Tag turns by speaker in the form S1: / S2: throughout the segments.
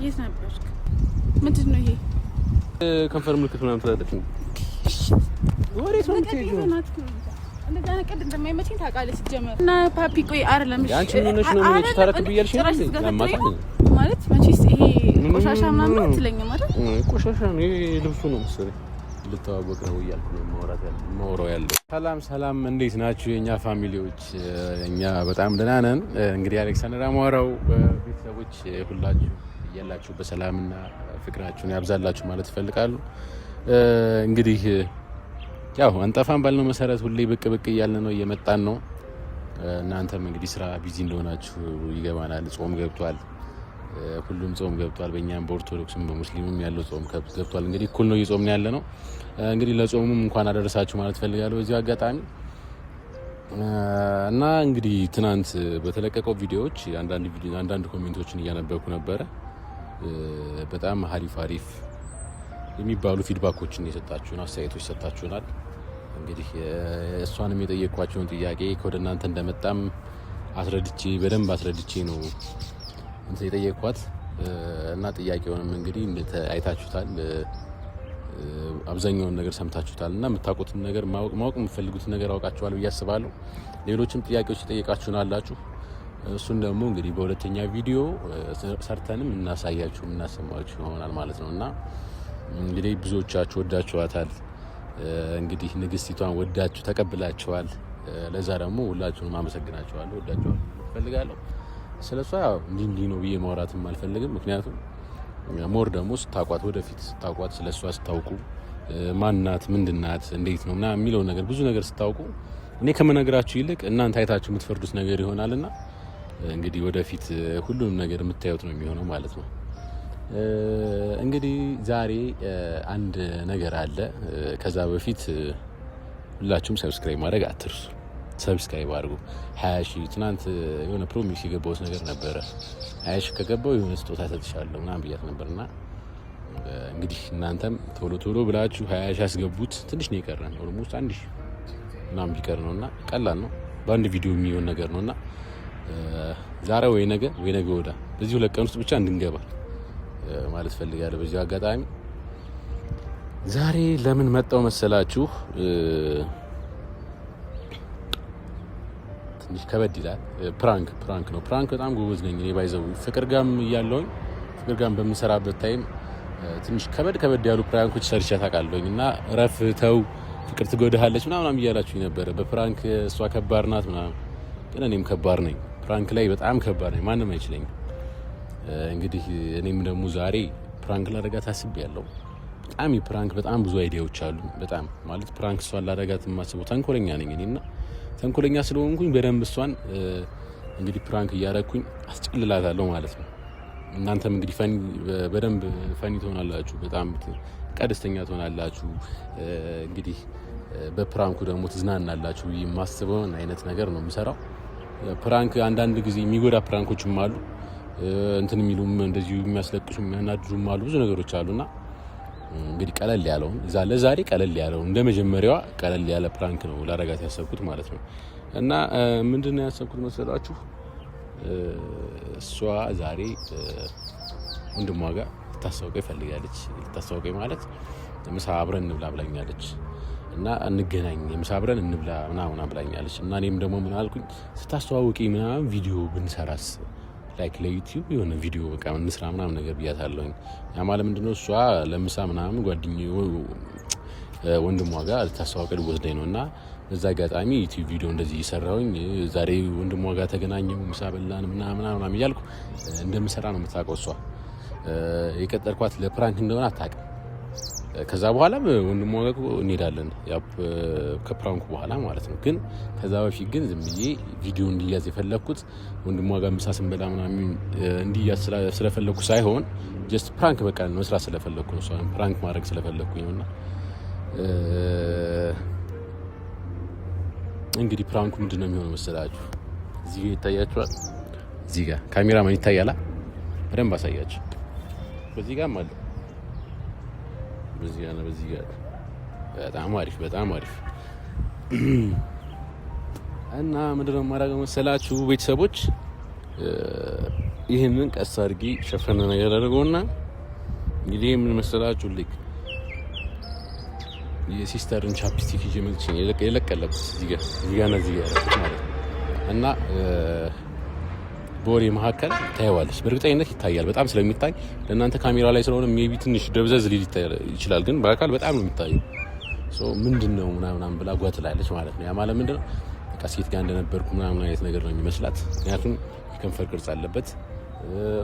S1: የት ነበርክ? ምንድን ነው ይሄ?
S2: ከንፈር ምልክት ምናምን ትላለች። ወሬት ነው የምትሄጂው?
S1: እንደዛ ነገር እንደማይመችኝ ታውቃለህ ሲጀመር። እና ፓፒ ቆይ አይደለም እሺ፣
S2: አንቺ ምን ሆነሽ ነው ምን ታረክ ብያልሽ ነው
S1: ማለት መቼስ ይሄ ቆሻሻ ምናምን አትለኝም አይደል?
S2: ቆሻሻ ነው ይሄ ልብሱ ነው መሰለኝ። ልተዋወቅ ነው እያልኩ ነው ማውራት ያለው። ሰላም እንዴት ናችሁ የኛ ፋሚሊዎች? እኛ በጣም ደህና ነን። እንግዲህ አሌክሳንደር አማራው ቤተሰቦች ሁላችሁ ያላችሁ በሰላምና ፍቅራችሁን ያብዛላችሁ ማለት እፈልጋለሁ። እንግዲህ ያው አንጠፋን ባልነው መሰረት ሁሌ ብቅ እያልን ነው እየመጣን ነው። እናንተም እንግዲህ ስራ ቢዚ እንደሆናችሁ ይገባናል። ጾም ገብቷል፣ ሁሉም ጾም ገብቷል። በእኛም በኦርቶዶክስም በሙስሊምም ያለው ጾም ገብቷል። እንግዲህ እኩል ነው እየጾምን ያለ ነው። እንግዲህ ለጾሙም እንኳን አደረሳችሁ ማለት ፈልጋለሁ በዚህ አጋጣሚ። እና እንግዲህ ትናንት በተለቀቀው ቪዲዮዎች አንዳንድ ኮሜንቶችን እያነበብኩ ነበረ። በጣም አሪፍ የሚባሉ ፊድባኮችን የሰጣችሁን አስተያየቶች ሰጣችሁናል። እንግዲህ እሷንም የጠየቅኳቸውን ጥያቄ ወደ እናንተ እንደመጣም በደንብ አስረድቼ ነው የጠየቅኳት እና ጥያቄውንም እንግዲህ አይታችሁታል። አብዛኛውን ነገር ሰምታችሁታል እና የምታውቁትን ነገር ማወቅ የምትፈልጉትን ነገር አውቃችኋል ብዬ አስባለሁ። ሌሎችም ጥያቄዎች የጠየቃችሁን አላችሁ። እሱን ደግሞ እንግዲህ በሁለተኛ ቪዲዮ ሰርተንም እናሰማችሁ ይሆናል ማለት ነው። እና እንግዲህ ብዙዎቻችሁ ወዳችኋታል። እንግዲህ ንግስቲቷን ወዳችሁ ተቀብላችኋል። ለዛ ደግሞ ሁላችሁንም አመሰግናችኋለሁ፣ ወዳችኋለሁ ፈልጋለሁ። ስለሷ ያው እንዲህ ነው ብዬ ማውራትም አልፈልግም። ምክንያቱም ሞር ደግሞ ወደፊት ስታውቋት ስለሷ ስታውቁ ማንናት፣ ምንድናት፣ እንዴት ነው እና የሚለው ነገር ብዙ ነገር ስታውቁ እኔ ከመነግራችሁ ይልቅ እናንተ አይታችሁ የምትፈርዱት ነገር ይሆናልና እንግዲህ ወደፊት ሁሉንም ነገር የምታዩት ነው የሚሆነው ማለት ነው። እንግዲህ ዛሬ አንድ ነገር አለ። ከዛ በፊት ሁላችሁም ሰብስክራይብ ማድረግ አትርሱ። ሰብስክራይብ አድርጉ። 20 ሺህ ትናንት የሆነ ፕሮሚስ የገባሁት ነገር ነበረ። 20 ሺህ ከገባው የሆነ ስጦታ ሰጥሻለሁ ምናምን ብያት ነበርና እንግዲህ እናንተም ቶሎ ብላችሁ 20 ሺህ አስገቡት። ትንሽ ነው የቀረን፣ ኦልሞስት 1 ሺህ ምናምን ቢቀር ነውና ቀላል ነው። በአንድ ቪዲዮ የሚሆን ነገር ነውና ዛሬ ወይ ነገ ወዳ በዚህ 2 ቀን ውስጥ ብቻ እንድንገባ ማለት ፈልጋለሁ። በዚህ አጋጣሚ ዛሬ ለምን መጣው መሰላችሁ? ትንሽ ከበድ ይላል። ፕራንክ ነው። ፕራንክ በጣም ጎበዝ ነኝ እኔ ባይዘው ፍቅር ጋም በምሰራበት ታይም ትንሽ ከበድ ያሉ ፕራንኮች ሰርቻ ታውቃለሁኝ እና ረፍተው ፍቅር ትጎዳሃለች ምናምን እያላችሁኝ ነበረ። በፕራንክ እሷ ከባድ ናት ምናምን፣ ግን እኔም ከባድ ነኝ። ፕራንክ ላይ በጣም ከባድ ነኝ፣ ማንም አይችለኝም። እንግዲህ እኔም ደግሞ ዛሬ ፕራንክ ላደርጋት አስቤያለሁ። በጣም ብዙ አይዲያዎች አሉ። በጣም ማለት ፕራንክ እሷን ላደርጋት የማስበው ተንኮለኛ ነኝ እኔና ተንኮለኛ ስለሆንኩኝ በደንብ እሷን እንግዲህ ፕራንክ እያደረኩኝ አስጨልላታለሁ ማለት ነው። እናንተም እንግዲህ በደንብ ፈኒ ትሆናላችሁ፣ በጣም ቀደስተኛ ትሆናላችሁ። እንግዲህ በፕራንኩ ደግሞ ትዝናናላችሁ። የማስበውን አይነት ነገር ነው የምሰራው። ፕራንክ አንዳንድ ጊዜ የሚጎዳ ፕራንኮችም አሉ፣ እንትን የሚሉም እንደዚሁ የሚያስለቅሱ የሚያናድዱም አሉ፣ ብዙ ነገሮች አሉና እንግዲህ ለዛሬ ቀለል ያለው እንደ መጀመሪያዋ ቀለል ያለ ፕራንክ ነው ላረጋት ያሰብኩት ማለት ነው። እና ምንድነው ያሰብኩት መሰላችሁ? እሷ ዛሬ ወንድሟ ጋር ልታስተዋውቀኝ ፈልጋለች። ልታስተዋውቀኝ ማለት ምሳ አብረን እንብላ ብላኛለች እና እንገናኝ ምሳ አብረን እንብላ ምናምን ብላኛለች። እና እኔም ደግሞ ምን አልኩኝ፣ ስታስተዋውቀኝ ምናምን ቪዲዮ ብንሰራስ ላይክ ለዩቲዩብ የሆነ ቪዲዮ በቃ እንስራ ምናምን ነገር ብያታለሁኝ። ያ ማለት ምንድነው እሷ ለምሳ ምናምን ወንድሟ ጋር ልታስተዋውቀኝ ወስደኝ ነው። እና በዛ አጋጣሚ ዩቲዩብ ቪዲዮ እንደዚህ እየሰራሁኝ ዛሬ ወንድሟ ጋር ተገናኘሁ፣ ምሳ በላን ምናምን እያልኩ እንደምሰራ ነው የምታውቀው እሷ። የቀጠርኳት ለፕራንክ እንደሆነ አታውቅም። ከዛ በኋላ ወንድሟ ጋር እንሄዳለን ከፕራንኩ በኋላ ማለት ነው። ግን ከዛ በፊት ግን ዝም ብዬ ቪዲዮ እንዲያዝ የፈለኩት ወንድሟ ጋር ምሳ ስንበላ ምናምን እንዲያዝ ስለፈለኩ ሳይሆን ጀስት ፕራንክ በቃ መስራት ስለፈለኩ ነው። እሷን ፕራንክ ማድረግ ስለፈለኩኝ ነውና እንግዲህ ፕራንኩ ምንድነው የሚሆነው መሰላችሁ? እዚህ ጋር ይታያችኋል። እዚህ ጋር ካሜራማን ይታያላ? በደንብ አሳያችሁ። በዚህ ጋር ማለት በዚህ ጋር በጣም አሪፍ እና ምንድነው የማደርገው መሰላችሁ ቤተሰቦች? ይህንን ቀስ አድርጌ ሸፈነ ነገር አድርገውና እንግዲህ ምን መሰላችሁ ልክ የሲስተርን ቻፕስቲክ ይዤ መልቼ የለቀለኩት እዚህ ጋር ማለት ነው። እና በወሬ መካከል ታየዋለች። በእርግጠኝነት ይታያል። በጣም ስለሚታይ ለእናንተ ካሜራ ላይ ስለሆነ ሜቢ ትንሽ ደብዘዝ ሊል ይችላል፣ ግን በአካል በጣም ነው የሚታየው። ምንድነው ምናምን ብላ ጓትላለች ማለት ነው። ያ ማለት ምንድነው በቃ ሴት ጋር እንደነበርኩ ምናምን አይነት ነገር ነው የሚመስላት። ምክንያቱም የከንፈር ቅርጽ አለበት።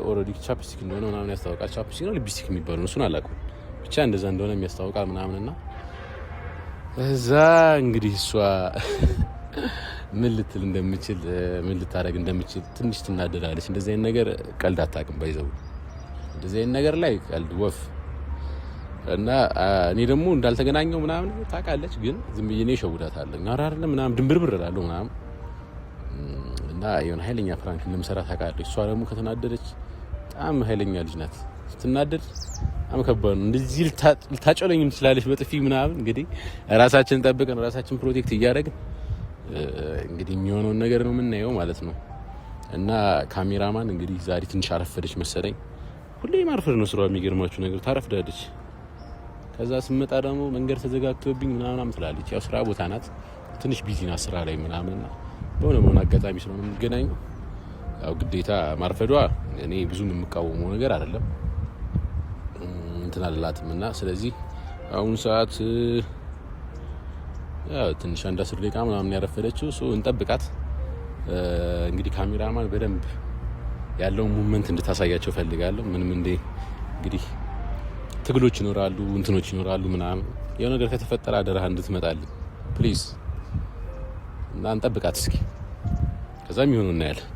S2: ኦልሬዲ ቻፕስቲክ እንደሆነ ምናምን ያስታውቃል። ቻፕስቲክ ነው ሊፕስቲክ የሚባለው እሱን አላውቅም፣ ብቻ እንደዛ እንደሆነ የሚያስታውቃል ምናምንና እዛ እንግዲህ እሷ ምን ልትል እንደምችል ምን ልታደርግ እንደምችል ትንሽ ትናደዳለች። እንደዚህ አይነት ነገር ቀልድ አታውቅም። ባይዘው እንደዚህ አይነት ነገር ላይ ቀልድ ወፍ እና እኔ ደግሞ እንዳልተገናኘው ምናምን ታውቃለች፣ ግን ዝም ብዬ ነው እሸውዳታለሁ። ኧረ አይደለም ምናምን ድንብርብር እላለሁ ምናምን እና የሆነ ኃይለኛ ፍራንክ እንደምሰራ ታውቃለች። እሷ ደግሞ ከተናደደች በጣም ኃይለኛ ልጅ ናት። ስትናደድ በጣም ከባድ ነው። እንደዚህ ልታጨለኝም ትችላለች በጥፊ ምናምን። እንግዲህ ራሳችንን ጠብቀን ራሳችንን ፕሮቴክት እያደረግን እንግዲህ የሚሆነውን ነገር ነው የምናየው ማለት ነው። እና ካሜራማን እንግዲህ ዛሬ ትንሽ አረፈደች መሰለኝ። ሁሌ ማርፈድ ነው ስራው። የሚገርማችሁ ነገር ታረፍዳለች። ከዛ ስመጣ ደግሞ መንገድ ተዘጋግቶብኝ ምናምን ትላለች። ያው ስራ ቦታ ናት፣ ትንሽ ቢዚ ናት ስራ ላይ ምናምንና በሆነ አጋጣሚ ስለሆነ የምንገናኘው ያው ግዴታ ማርፈዷ እኔ ብዙም የምቃወመው ነገር አይደለም እንትን አላላትም። እና ስለዚህ አሁን ሰዓት ያው ትንሽ 10 ደቂቃ ምናምን ያረፈደችው እንጠብቃት። እንግዲህ ካሜራማን በደንብ ያለውን ሙቭመንት እንድታሳያቸው ፈልጋለሁ። ምንም እንግዲህ ትግሎች ይኖራሉ፣ እንትኖች ይኖራሉ ምናምን። የሆነ ነገር ከተፈጠረ አደረህ እንድትመጣልኝ ፕሊዝ። እና እንጠብቃት እስኪ፣ ከዛ የሚሆነው እናያለን።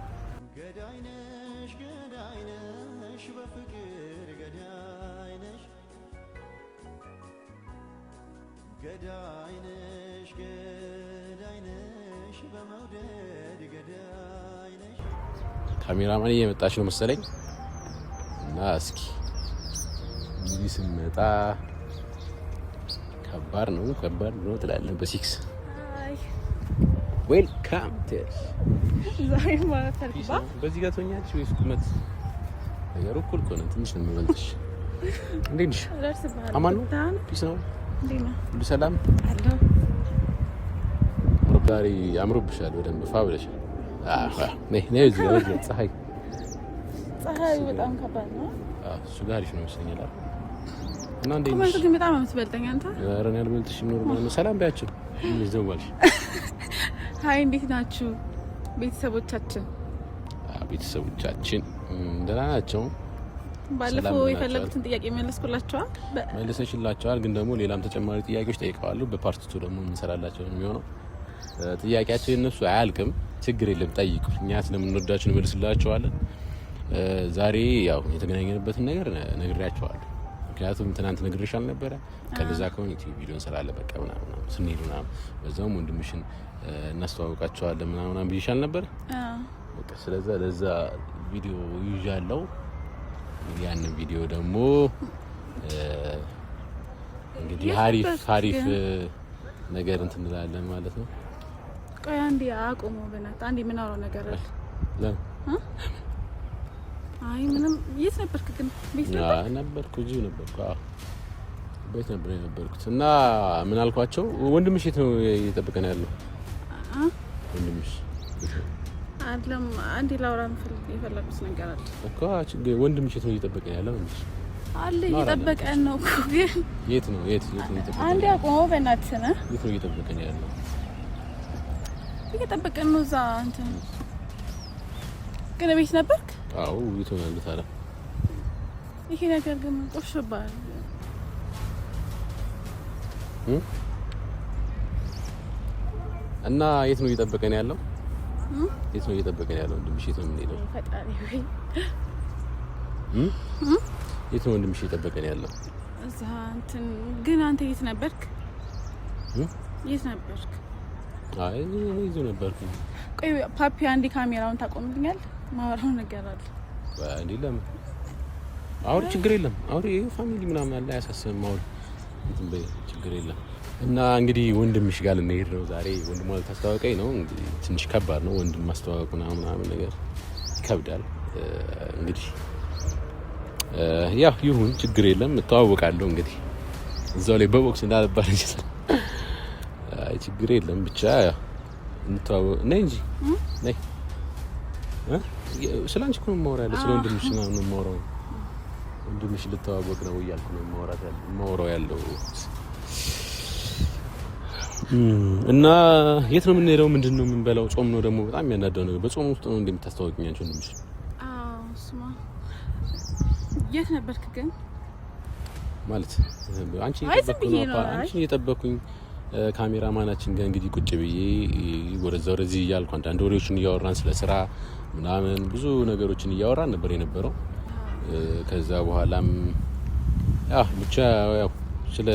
S2: ካሜራማን እየመጣች ነው መሰለኝ እና እስኪ እንግዲህ ስንመጣ ከባድ ነው ትላለህ። በሲክስ ዌልካም ቴስ
S1: ዛሬ ማለት አልኩባ
S2: በዚህ ጋር ተኛች ወይስ ቁመት ነገሩ እኩል እኮ ነው። ትንሽ ነው የሚበልጥሽ። እንዴት ነሽ? አማን ነው? ፒስ ነው?
S1: እንዴት ነው?
S2: ሁሉ ሰላም
S1: አለ?
S2: ዛሬ አምሮብሻል፣ በደንብ ፋብለሻል። ነይ እዚህ ጋር ፀሐይ
S1: በጣም ከባድ ነው።
S2: እሱ ጋር አሪፍ ነው መሰለኝ። እና እንዴት
S1: ነሽ? ግን በጣም የምትበልጠኝ አንተ።
S2: ኧረ እኔ አልበልጥሽም። ኖርማል ነው። ሰላም ባያችሁ ይዘዋልሽ።
S1: ሃይ እንዴት ናችሁ ቤተሰቦቻችን?
S2: ቤተሰቦቻችን ደህና ናቸው።
S1: ባለፈው የፈለጉትን ጥያቄ መለስኩላቸዋል፣
S2: መልሰሽላቸዋል። ግን ደግሞ ሌላም ተጨማሪ ጥያቄዎች ጠይቀዋሉ። በፓርት 2 ደግሞ እንሰራላቸው የሚሆነው። ጥያቄያቸው የነሱ አያልቅም። ችግር የለም ጠይቁ፣ እኛ ስለምንወዳችሁ እንመልስላቸዋለን። ዛሬ ያው የተገናኘንበትን ነገር ነግሬያቸዋለሁ። ምክንያቱም ትናንት ነግሬሽ አልነበረ? ከዛ ከሆነ ዩቲዩብ ቪዲዮ እንሰራለን በቃ ምናምን ስንሄድ ምናምን፣ በዛውም ወንድምሽን እናስተዋውቃቸዋለን ምናምን ብዬሽ አልነበረ? በቃ ስለዛ ለዛ ቪዲዮ ይዣለሁ። ያንን ቪዲዮ ደግሞ እንግዲህ ሀሪፍ ነገር እንትን እንላለን ማለት ነው።
S1: ቆይ አንዴ አቁሙ በእናትህ። አንዴ ምን አወራው ነገር አለ።
S2: ለምን?
S1: አይ ምንም። የት ነበርክ ግን? ቤት
S2: ነበርኩ። እዚሁ ነበርኩ። ቤት ነበር የነበርኩት። እና ምን አልኳቸው? ወንድምሽ የት ነው እየጠበቀን ያለው? ወንድምሽ
S1: አይደለም። አንዴ ላውራ የፈለኩት ነገር አለ
S2: እኮ። ወንድምሽ የት ነው እየጠበቀን ያለው?
S1: አለ እየጠበቀን ነው እኮ። ግን
S2: የት ነው እየጠበቀን?
S1: አንዴ አቁሙ በእናትህ።
S2: የት ነው እየጠበቀን ያለው?
S1: እየጠበቀን ነው እዛ። አንተ ግን ቤት ነበርክ?
S2: አዎ የት ነው ያሉት አለ።
S1: ይሄ ነገር ግን ቆሽባል።
S2: እና የት ነው እየጠበቀን ያለው? የት ነው እየጠበቀን ያለው? ወንድምሽ የት ነው የምንሄደው?
S1: ፈጣሪ ሆይ
S2: የት ነው ወንድምሽ እየጠበቀን ያለው?
S1: እዛ እንትን። ግን አንተ የት ነበርክ? የት ነበርክ?
S2: አይ እኔ እዚሁ ነበርኩ።
S1: ቆይ ፓፒ አንዴ ካሜራውን ታቆምልኛል? ማወራው ነገር አለ።
S2: እንዴ ለምን? አውሪ፣ ችግር የለም አውሪ። ፋሚሊ ምናምን አለ፣ አያሳስብም። አውሪ፣ እንትን በይ፣ ችግር የለም። እና እንግዲህ ወንድምሽ ጋር ልንሄድ ነው ዛሬ። ወንድሟ ልታስተዋወቀኝ ነው። እንግዲህ ትንሽ ከባድ ነው ወንድም ማስተዋወቅ ምናምን ነገር ይከብዳል። እንግዲህ ያው ይሁን ችግር የለም እተዋወቃለሁ እንግዲህ እዛው ላይ በቦክስ እንዳልባል አይ ችግር የለም ብቻ እንተዋወቅ ነይ እንጂ ነይ ስለአንቺ እኮ ነው የማወራው ስለ ወንድምሽ ነው የማወራው ወንድምሽ ልተዋወቅ ነው እያልኩ ነው የማወራው ያለው እና የት ነው የምንሄደው ምንድነው የምንበላው ጾም ነው ደግሞ በጣም የሚያናደው ነገር በጾም ውስጥ ነው እንደምታስተዋወቂኝ አንቺ ወንድምሽ
S1: ስማ የት ነበርክ ግን
S2: ማለት አንቺ እየጠበኩኝ ካሜራማናችን ጋር እንግዲህ ቁጭ ብዬ ወደዚህ እያልኩ አንዳንድ ወሬዎችን እያወራን ስለ ስራ ምናምን ብዙ ነገሮችን እያወራን ነበር የነበረው ከዛ በኋላም ብቻ ያው ስለ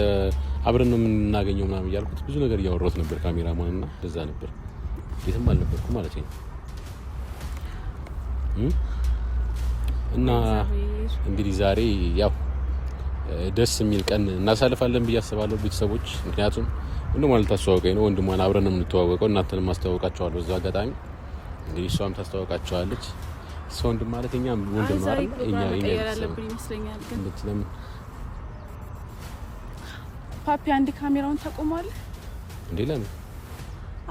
S2: አብረን ነው የምናገኘው ምናምን እያልኩት ብዙ ነገር እያወራሁት ነበር ካሜራማንና ለዛ ነበር የትም አልነበርኩም ማለት ነው እና እንግዲህ ዛሬ ያው ደስ የሚል ቀን እናሳልፋለን ብዬ አስባለሁ ቤተሰቦች ምክንያቱም ወንድሟ ልታስተዋወቀኝ ነው ወንድሟን አብረን ነው የምንተዋወቀው እናንተንም ማስተዋወቃቸዋለሁ በዛ አጋጣሚ እንግዲህ እሷም ታስተዋወቃቸዋለች እሷ ወንድም ማለት እኛም ወንድም ማለት እኛ
S1: ያለብኝ ይመስለኛል ግን ፓፒ አንድ ካሜራውን ታቆማል እንዴ ለምን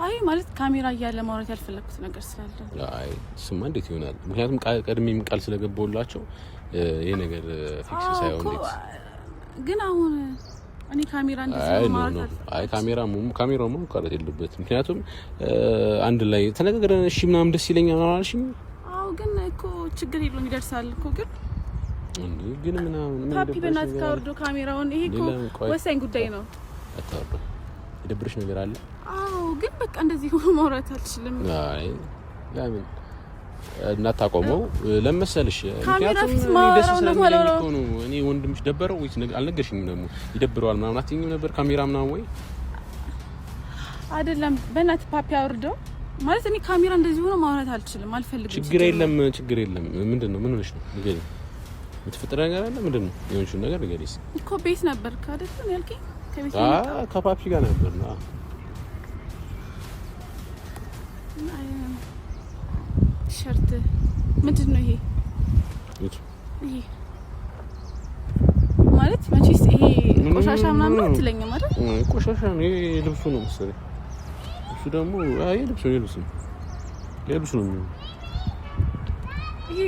S1: አይ ማለት ካሜራ እያለ ማውራት ያልፈለኩት ነገር ስላለ
S2: አይ ስማ እንዴት ይሆናል ምክንያቱም ቀድሜም ቃል ስለገባውላቸው ይሄ ነገር ፊክስ ሳይሆን
S1: ግን አሁን እኔ ካሜራ እንደዚህ ማለት
S2: አይ ካሜራው መውቀረት የለበት ምክንያቱም አንድ ላይ ተነጋግረን እሺ ምናምን ደስ ይለኛል አላልሽኝ አው
S1: ግን እኮ ችግር የለውም ይደርሳል እኮ
S2: ግን ምናምን
S1: ፓፒ በእናትህ ካወርዶ ካሜራውን ይሄ እኮ ወሳኝ ጉዳይ ነው
S2: አታውራ የደብርሽ ነገር አለ
S1: አው ግን በቃ እንደዚህ ሆኖ ማውራት አልችልም
S2: አይ ለምን እናታቆመው ለምሳሌሽ
S1: ምክንያቱም ደስ ስለሚለኝ
S2: ነው እኔ ወንድምሽ ደበረው ወይስ አልነገርሽኝም ደግሞ ይደብረዋል ምናምን አትይኝም ነበር ካሜራ ምናምን ወይ
S1: አይደለም በእናትህ ፓፒ አውርደው ማለት እኔ ካሜራ እንደዚህ ሆኖ ማውራት አልችልም አልፈልግም
S2: ችግር የለም ምንድነው ምን ሆነሽ ነው ንገሪኝ የምትፈጥረው ነገር አለ ምንድነው የሆንሽው ነገር ንገሪኝ
S1: እኮ ቤት ነበር ካደረክ ያልከኝ ከቤት
S2: ከፓፒ ጋር ነበርና
S1: ሸርት ምንድነው ይሄ ማለት መቼስ ይሄ ቆሻሻ ምናምን አትለኝም አይደል
S2: ቆሻሻ ነው ይሄ ልብሱ ነው መሰለኝ እሱ ደግሞ ልብሱ ነው
S1: ይሄ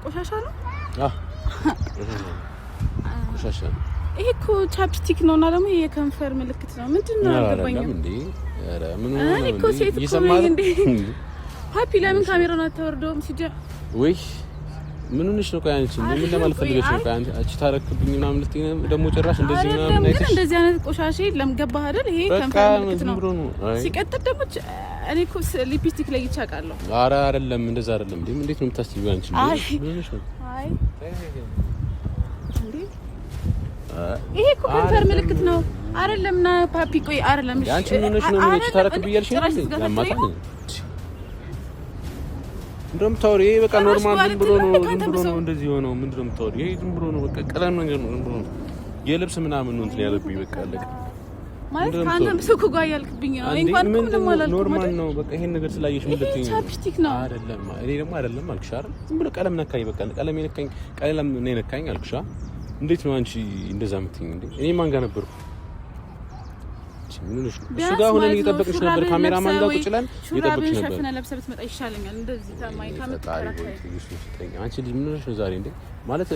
S1: ቆሻሻ ነው
S2: ቆሻሻ
S1: ይሄ እኮ ቻፕስቲክ ነውና ደግሞ ይሄ የከንፈር ምልክት ነው ምንድነው አልገባኝም
S2: እንዴ ኧረ ምን
S1: ሆነ ነው እኮ ሴት እኮ ነው እንዴ ፓፒ ለምን ካሜራውን አታወርደውም
S2: ወይ ምን ሆነሽ ነው ቆይ አንቺ ምን ለማልፈልገሽ ነው ቆይ አንቺ ታረክብኝ ምናምን ልትይ ደግሞ ጭራሽ እንደዚህ ምናምን አይተሽ
S1: እንደዚህ አይነት ቆሻሻ ለምገባህ አይደል ይሄ ከንፈር ምልክት ነው ሲቀጥል ደግሞ እኔ እኮ ሊፕስቲክ ለይቼ አውቃለሁ
S2: ኧረ አይደለም እንደዛ አይደለም እንዴ እንዴት ነው የምታስቢው አንቺ ምን ሆነሽ ነው
S1: አይ እንዴ ይሄ እኮ ከንፈር ምልክት ነው አይደለም ና ፓፒ ቆይ አይደለም
S2: አንቺ ምን ሆነሽ ነው ምን ታረክብኝ ያልሽ ነው ለማታ እንደውም ታውሪ በቃ ኖርማል ዝም ብሎ ነው እንደዚህ ሆነው ምንድነው የምታወሪ ይሄ ዝም ብሎ ነው በቃ ቀላል ነገር ነው ዝም ብሎ ነው የልብስ ምናምን ነው እንትን ያለብኝ በቃ አለቀ
S1: ማለት አንተም ሰው ጋር ያልክብኝ ነው እንኳን ምንም አላልኩም
S2: ኖርማል ነው በቃ ይሄን ነገር ስላየሽ ምን ልትይኝ
S1: ቻፕስቲክ ነው
S2: አይደለም እኔ ደግሞ አይደለም አልኩሽ አይደል ዝም ብሎ ቀለም ነካኝ በቃ ቀለም ነካኝ ቀለም ነው ነካኝ አልኩሽ እንዴት ነው አንቺ እንደዛ የምትይኝ እንዴ እኔ ማን ጋር ነበርኩ ምንሽ እሱ ጋር ሆነን እየጠበቅሽ ነበር ካሜራማን ጋር ቁጭ ብለን እየጠበቅሽ ነበር
S1: ሸፍነ ለብሰህ ብትመጣ ይሻለኛል እንደዚህ ታማኝ ካመጣራካይ
S2: አንቺ ልጅ ምን ሆነሽ ነው ዛሬ እንዴ ማለት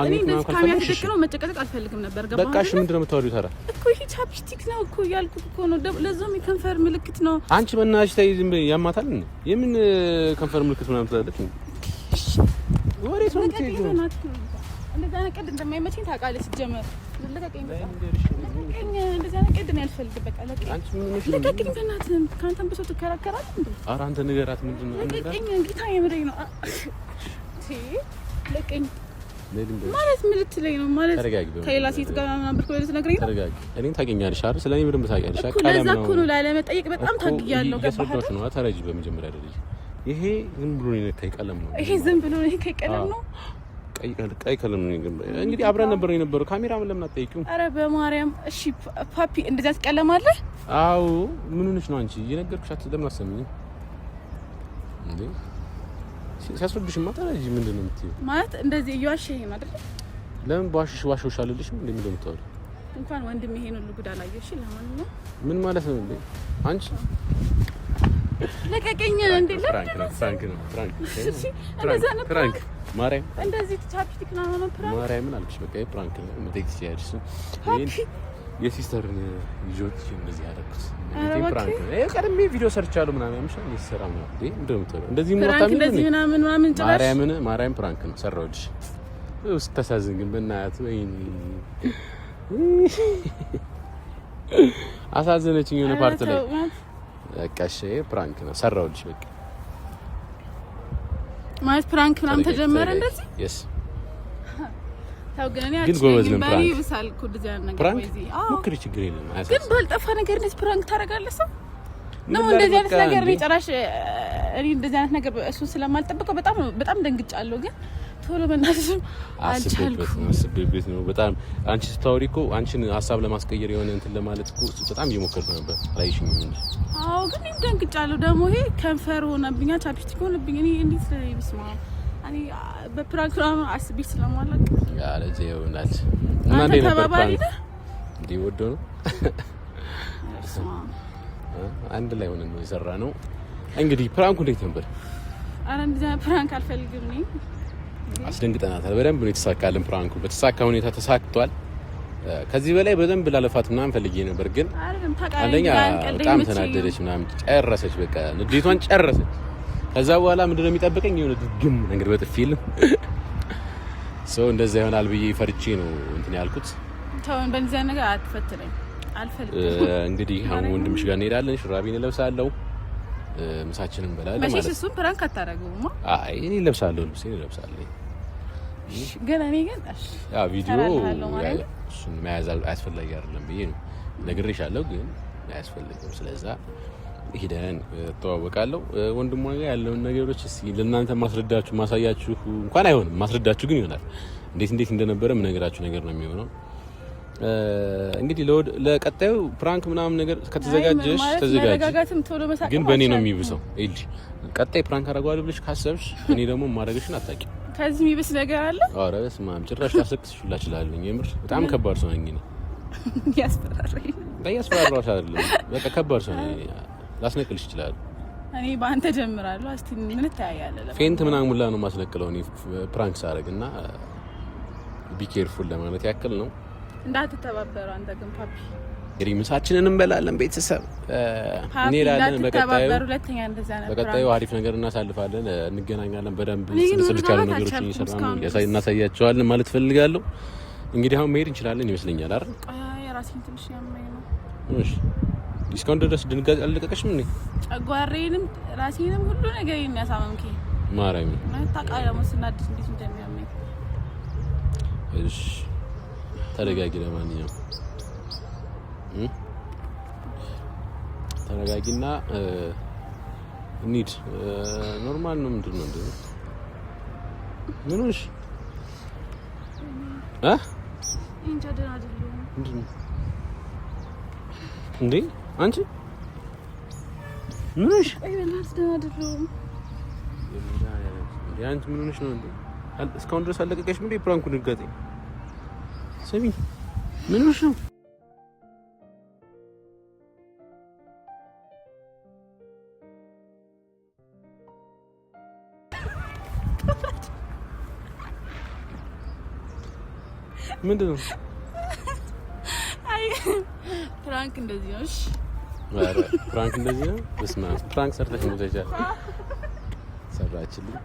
S2: ማግኘት ነው ካልፈልግሽ
S1: ነው መጨቀጨቅ አልፈልግም ነበር ገባ
S2: በቃ እሺ ምንድነው የምታወሪው ታዲያ
S1: እኮ ይሄ ቻፕስቲክ ነው እኮ ያልኩት እኮ ነው ለዛም የከንፈር ምልክት ነው
S2: አንቺ በእናትሽ ተይ ዝም በይ ያማታል የምን ከንፈር ምልክት ምናምን ትላለች ወሬት ነው የምትይው
S1: እንደዛ ነገር እንደማይመቸኝ ታውቃለህ ሲጀመር ለቀቀኝ እንደዛ ነገር ነው ያልፈልግ በቃ ለቀቀኝ በእናትህ ካንተም በሰው ትከራከራለህ እንዴ
S2: ኧረ አንተ ንገራት ምንድነው
S1: ለቀቀኝ ጌታ የምረኝ ነው ለቀቀኝ ማለት ምን ልትለኝ ነው ማለት ከሌላ ሴት ጋር ምናምን ብርኩ ልትነግረኝ ነው
S2: ተረጋጊ እኔን ታገኛለሽ አይደል ስለኔ ምንም ታውቂያለሽ
S1: ቀለም ነው እኮ ነው ላለመጠየቅ በጣም ታግያለሁ
S2: ገባህ ነው ተረጂ በመጀመሪያ ደረጃ ይሄ ዝም ብሎ ነው ቀለም ነው
S1: ይሄ ዝም ብሎ ነው ቀለም ነው
S2: ቀይ ቀለም ነው እንግዲህ አብረን ነበር የነበረው ካሜራ ምን ለምን አትጠይቂው
S1: ኧረ በማርያም እሺ ፓፒ እንደዛ ቀለም አለ
S2: አዎ ምን ሆነሽ ነው አንቺ እየነገርኩሽ ለምን አሰሚኝ እንዴ ሲያስረዱሽማ ታዲያ ምንድን ነው የምትይው?
S1: ማለት እንደዚህ እየዋሸኸኝ ነው አይደል?
S2: ለምን ዋሽሽ አልልሽም እንዴ? ምንድን ነው የምታወሪው?
S1: እንኳን ወንድም ይሄን ሁሉ ጉድ አላየሽ። ለማንኛውም
S2: ምን ማለት ነው እንዴ አንቺ?
S1: ለቀቀኝ እንዴ!
S2: ፍራንክ ነው
S1: ፍራንክ
S2: ማርያም
S1: እንደዚህ ቻፕስቲክ ነው ፕራንክ
S2: ማርያምን አልኩሽ። በቃ ፍራንክ ነው። ቴክስት ያድርሱ የሲስተርን ይጆት እንደዚህ ያደረኩት ፍራንክ ነው። ቀድሜ ቪዲዮ ሰርቻለሁ ምናምን ያምሻል ይሰራ ነው እንዴ? እንደዚህ
S1: ፍራንክ እንደዚህ ምናምን ጭራሽ
S2: ማርያም ፍራንክ ነው ሰራሁልሽ። ውስጥ ተሳዝን ግን በእናትህ ወይኔ አሳዘነችኝ የሆነ ፓርት ላይ። በቃ እሺ ፍራንክ ነው ሰራሁልሽ። በቃ
S1: ማለት ፍራንክ ምናምን ተጀመረ እንደዚህ
S2: yes
S1: ታው ግን እኔ አጭኝ ባሪ ብሳል ኩድ ጃን ነገር ወይዚ
S2: ሞክሪ ችግር የለም።
S1: ግን ባልጠፋ ነገር እንደዚህ ፍራንክ ታደርጋለህ ሰው ነው እንደዚህ አይነት ነገር ነው ጭራሽ። እኔ እንደዚህ አይነት ነገር እሱን ስለማልጠብቀው በጣም ደንግጫለሁ። ግን ቶሎ በእናትህ
S2: አስቤበት ነው በጣም አንቺ ስታወሪ እኮ አንቺን ሀሳብ ለማስቀየር የሆነ እንትን ለማለት እኮ በጣም እየሞከርኩ ነበር። ላይሽኝ እንጂ
S1: አዎ ግን ደንግጫለሁ። ደግሞ ይሄ ከንፈር ሆነብኛ ቻፕስቲክ ሆነብኝ። እኔ እንዴት ይስማ እኔ በፕሮግራም አስቤ ስለማላቅ
S2: ያለ ጀው ናት እና እንዴ ነበር ፕራንክ እንዴ ወዶ ነው አንድ ላይ ሆነን ነው የሰራነው። እንግዲህ ፕራንኩ እንዴት ነበር?
S1: እንደዛ ፕራንክ አልፈልግም ነኝ።
S2: አስደንግጠናታል። በደንብ ነው የተሳካልን ፕራንኩ በተሳካ ሁኔታ ተሳክቷል። ከዚህ በላይ በደንብ ላለፋት ምናምን ፈልጌ ነበር፣ ግን አንደኛ በጣም ተናደደች ምናምን ጨረሰች። በቃ ንዴቷን ጨረሰች። ከዛ በኋላ ምንድነው የሚጠብቀኝ? የሆነ ድግም ነገር በጥፊል ሰው እንደዛ ይሆናል ብዬ ፈርቼ ነው እንትን ያልኩት።
S1: ተውን በእንደዛ ነገር አትፈትነኝ አልፈልግም።
S2: እንግዲህ አሁን ወንድምሽ ጋር እንሄዳለን። ሹራቤን እለብሳለሁ፣ ምሳችንን እንበላለን ማለት ነው።
S1: እሱን ፕራንክ አታረገውማ?
S2: አይ እኔ እለብሳለሁ፣ ልብሴን እለብሳለሁ።
S1: ግን እኔ ግን
S2: ያው ቪዲዮ እሱን መያዝ አያስፈልግ አይደለም ብዬ ነው ነግሬሻለሁ፣ ግን አያስፈልግም። ስለዛ ሄደን ተዋወቃለሁ። ወንድሟ ጋር ያለውን ነገሮች እስኪ ለእናንተ ማሳያችሁ እንኳን አይሆንም፣ ማስረዳችሁ ግን ይሆናል። እንዴት እንደነበረ የምነግራችሁ ነገር ነው የሚሆነው። እንግዲህ ለቀጣዩ ፕራንክ ምናምን ነገር ከተዘጋጀሽ ተዘጋጅ፣ ግን በእኔ ነው የሚብሰው። እጂ ቀጣይ ፕራንክ አደርገዋለሁ ብለሽ ካሰብሽ እኔ ደግሞ ማድረግሽን አታውቂም።
S1: ከዚህ የሚብስ ነገር አለ?
S2: ኧረ በስመ አብ ጭራሽ ታስለቅስሽላ እችላለሁ። የምር በጣም ከባድ ሰው ነኝ እኔ።
S1: ያስፈራራኝ
S2: በያስፈራራሽ አይደለም፣ በቃ ከባድ ሰው ነኝ። ላስነቅልሽ እችላለሁ።
S1: እኔ በአንተ ጀምራለሁ። እስቲ ምን ታያያለህ?
S2: ፌንት ምናምን ሙላ ነው ማስነቅለው እኔ ፕራንክ ሳደርግና ቢ ኬርፉል ለማለት ያክል ነው።
S1: እንዳትተባበሩ አንተ ግን ፓፒ።
S2: እንግዲህ ምሳችንን እንበላለን ቤተሰብ እንሄዳለን። በቀጣዩ አሪፍ ነገር እናሳልፋለን፣ እንገናኛለን። በደንብ ስልስልች ያሉ ነገሮችን እየሰራን እናሳያቸዋለን ማለት ፈልጋለሁ። እንግዲህ አሁን መሄድ እንችላለን ይመስለኛል አይደል?
S1: የራሴን ትንሽ ያመኝ ነው።
S2: እሺ እስካሁን ድረስ ድንጋጤ አልለቀቀሽም እንዴ?
S1: ጨጓራዬንም ራሴንም ሁሉ ነገር የሚያሳመምከኝ
S2: ማርያም
S1: ታውቃለህ። ደግሞ ስናድስ እንዴት እንደሚያመኝ።
S2: እሺ ተረጋጊ። ለማንኛውም ተረጋጊና እንሂድ። ኖርማል ነው። ምንድን ነው እንዴ? ምን ሆነሽ?
S1: እንጃ ደህና አይደለሁም።
S2: ምንድን ነው እንዴ? አንቺ ምን ሆነሽ?
S1: አይ በእናትህ ደህና አይደለሁም።
S2: አንቺ ምን ሆነሽ ነው እንዴ? እስካሁን ድረስ አለቀቀሽም እንዴ ፕራንኩን? ድንጋጤ ሰሚ ምን ሆነሽ ነው? ምንድን ነው?
S1: አይ ፕራንክ እንደዚህ ነው። እሺ
S2: ፕራንክ እንደዚህ ነው። በስመ አብ ፕራንክ ሰርተሽ ነው ተጃ ሰራችልኝ።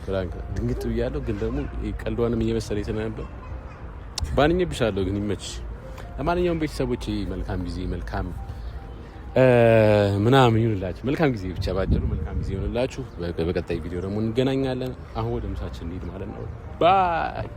S2: ፕራንክ ድንግጥ ብያለሁ፣ ግን ደግሞ ቀልዷንም እየመሰለኝ ስለነበር ባንኝብሻለሁ። ግን ይመችሽ። ለማንኛውም ቤተሰቦቼ መልካም ጊዜ ምናምን ይሁንላችሁ። መልካም ጊዜ ብቻ ባጭሩ መልካም ጊዜ ይሁንላችሁ። በቀጣይ ቪዲዮ ደግሞ እንገናኛለን። አሁን ወደ ምሳችን እንሂድ ማለት ነው። ባይ